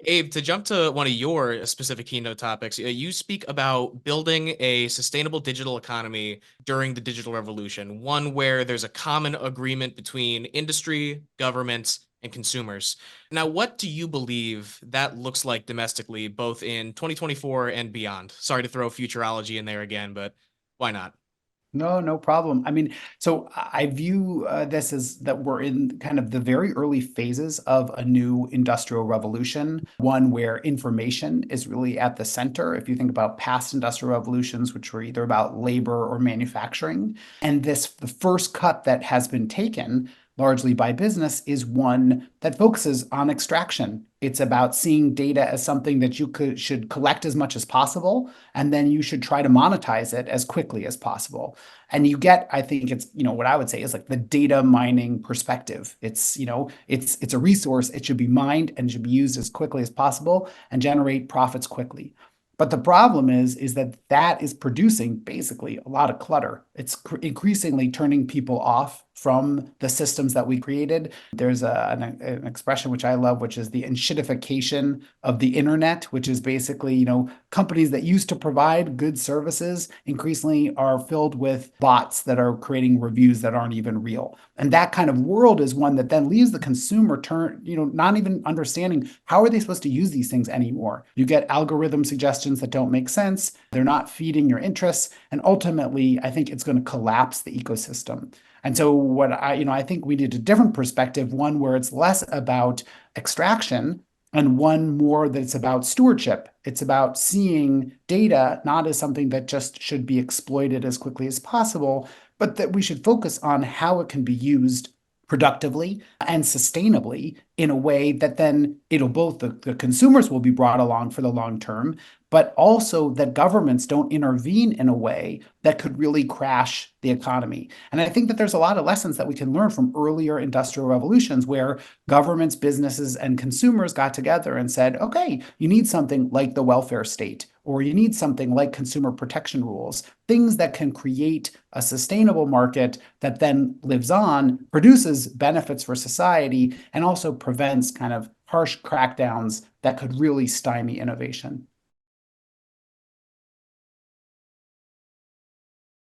Abe, to jump to one of your specific keynote topics, you speak about building a sustainable digital economy during the digital revolution, one where there's a common agreement between industry, governments, and consumers. Now, what do you believe that looks like domestically, both in 2024 and beyond? Sorry to throw futurology in there again, but why not? No, no problem. I mean, so I view this as that we're in kind of the very early phases of a new industrial revolution, one where information is really at the center. If you think about past industrial revolutions, which were either about labor or manufacturing, and the first cut that has been taken largely by business is one that focuses on extraction. It's about seeing data as something that should collect as much as possible, and then you should try to monetize it as quickly as possible. And you get, I think it's, what I would say is like the data mining perspective. It's a resource. It should be mined and should be used as quickly as possible and generate profits quickly. But the problem is that that is producing basically a lot of clutter. It's increasingly turning people off from the systems that we created. There's an expression which I love, which is the enshittification of the internet, which is basically, companies that used to provide good services increasingly are filled with bots that are creating reviews that aren't even real. And that kind of world is one that then leaves the consumer not even understanding how are they supposed to use these things anymore. You get algorithm suggestions that don't make sense. They're not feeding your interests. And ultimately, I think it's going to collapse the ecosystem. And so I think we need a different perspective, one where it's less about extraction and one more that's about stewardship. It's about seeing data not as something that just should be exploited as quickly as possible, but that we should focus on how it can be used productively and sustainably in a way that then the consumers will be brought along for the long term, but also that governments don't intervene in a way that could really crash the economy. And I think that there's a lot of lessons that we can learn from earlier industrial revolutions where governments, businesses, and consumers got together and said, okay, you need something like the welfare state, or you need something like consumer protection rules, things that can create a sustainable market that then lives on, produces benefits for society, and also prevents kind of harsh crackdowns that could really stymie innovation.